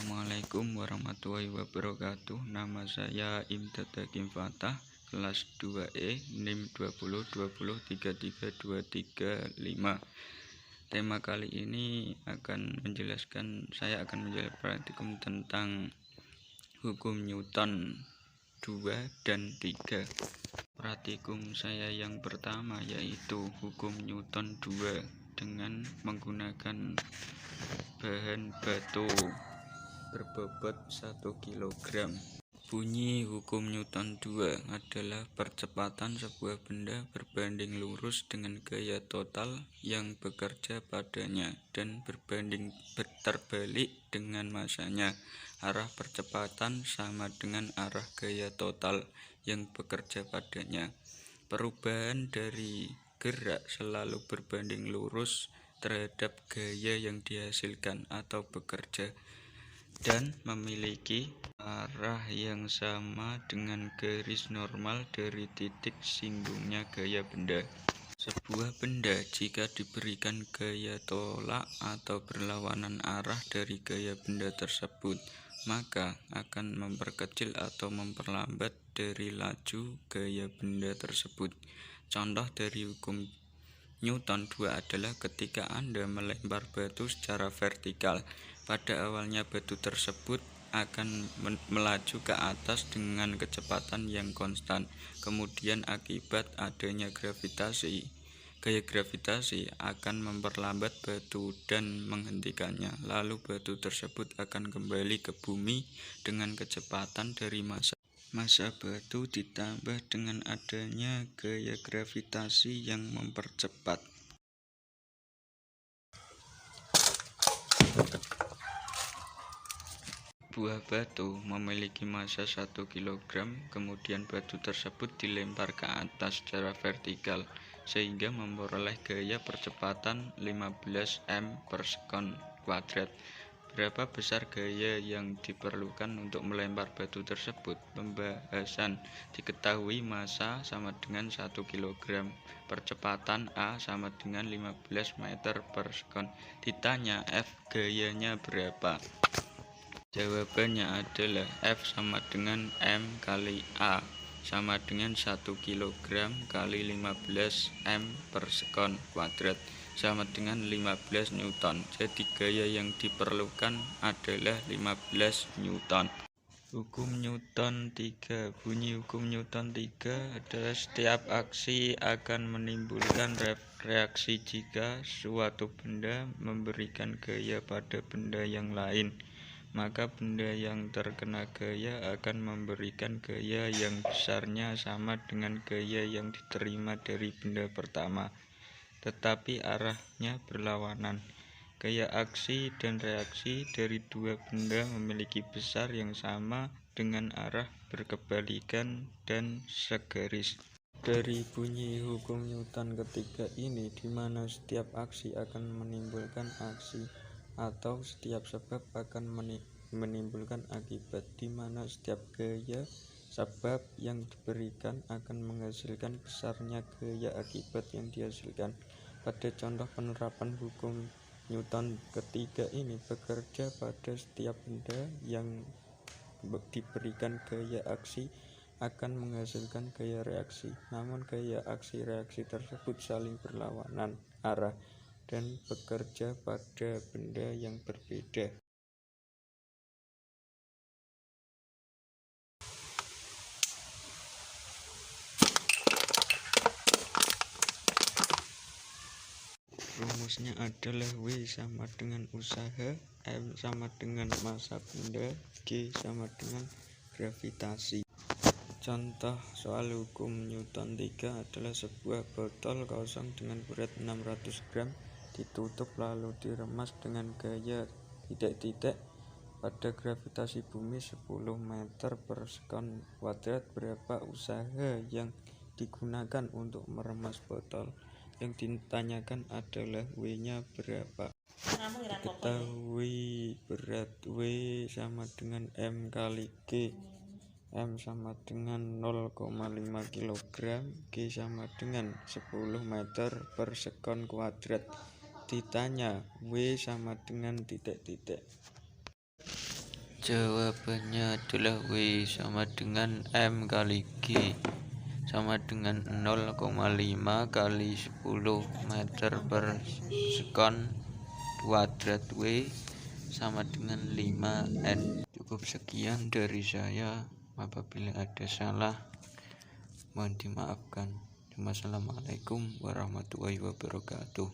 Assalamualaikum warahmatullahi wabarakatuh. Nama saya Imdad Hakim Fatah, kelas 2E, NIM 2020203325. Tema kali ini saya akan menjelaskan praktikum tentang hukum Newton 2 dan 3. Praktikum saya yang pertama yaitu hukum Newton 2 dengan menggunakan bahan batu berbobot 1 kg. Bunyi hukum Newton 2 adalah percepatan sebuah benda berbanding lurus dengan gaya total yang bekerja padanya dan terbalik dengan masanya. Arah percepatan sama dengan arah gaya total yang bekerja padanya. Perubahan dari gerak selalu berbanding lurus terhadap gaya yang dihasilkan atau bekerja dan memiliki arah yang sama dengan garis normal dari titik singgungnya gaya benda. Sebuah benda jika diberikan gaya tolak atau berlawanan arah dari gaya benda tersebut, maka akan memperkecil atau memperlambat dari laju gaya benda tersebut. Contoh dari hukum Newton 2 adalah ketika Anda melempar batu secara vertikal. Pada awalnya batu tersebut akan melaju ke atas dengan kecepatan yang konstan. Kemudian akibat adanya gaya gravitasi akan memperlambat batu dan menghentikannya. Lalu batu tersebut akan kembali ke bumi dengan kecepatan dari massa batu ditambah dengan adanya gaya gravitasi yang mempercepat. Buah batu memiliki massa 1 kg, kemudian batu tersebut dilempar ke atas secara vertikal sehingga memperoleh gaya percepatan 15 m per sekon kuadrat. Berapa besar gaya yang diperlukan untuk melempar batu tersebut? Pembahasan. Diketahui massa sama dengan 1 kg, percepatan A sama dengan 15 meter per sekon. Ditanya F gayanya berapa? Jawabannya adalah F sama dengan M kali A sama dengan 1 kg kali 15 m per sekon kuadrat sama dengan 15 Newton. Jadi gaya yang diperlukan adalah 15 Newton. Hukum Newton 3. Bunyi hukum Newton 3 adalah setiap aksi akan menimbulkan reaksi jika suatu benda memberikan gaya pada benda yang lain. Maka benda yang terkena gaya akan memberikan gaya yang besarnya sama dengan gaya yang diterima dari benda pertama, tetapi arahnya berlawanan. Gaya aksi dan reaksi dari dua benda memiliki besar yang sama dengan arah berkebalikan dan segaris. Dari bunyi hukum Newton ketiga ini, di mana setiap aksi akan menimbulkan aksi atau setiap sebab akan menimbulkan akibat, di mana setiap gaya sebab yang diberikan akan menghasilkan besarnya gaya akibat yang dihasilkan. Pada contoh penerapan hukum Newton ketiga ini bekerja pada setiap benda yang diberikan gaya aksi akan menghasilkan gaya reaksi. Namun gaya aksi-reaksi tersebut saling berlawanan arah dan bekerja pada benda yang berbeda. Rumusnya adalah W sama dengan usaha, M sama dengan massa benda, G sama dengan gravitasi. Contoh soal hukum Newton 3 adalah sebuah botol kosong dengan berat 600 gram ditutup lalu diremas dengan gaya titik-titik pada gravitasi bumi 10 meter per sekon kuadrat. Berapa usaha yang digunakan untuk meremas botol? Yang ditanyakan adalah W-nya berapa. Diketahui berat W sama dengan M kali G. M sama dengan 0,5 kg, G sama dengan 10 meter per sekon kuadrat. Ditanya W sama dengan titik-titik. Jawabannya adalah W sama dengan M kali G sama dengan 0,5 kali 10 meter per sekon kuadrat. W sama dengan 5N. Cukup sekian dari saya. Apabila ada salah, mohon dimaafkan. Wassalamualaikum warahmatullahi wabarakatuh.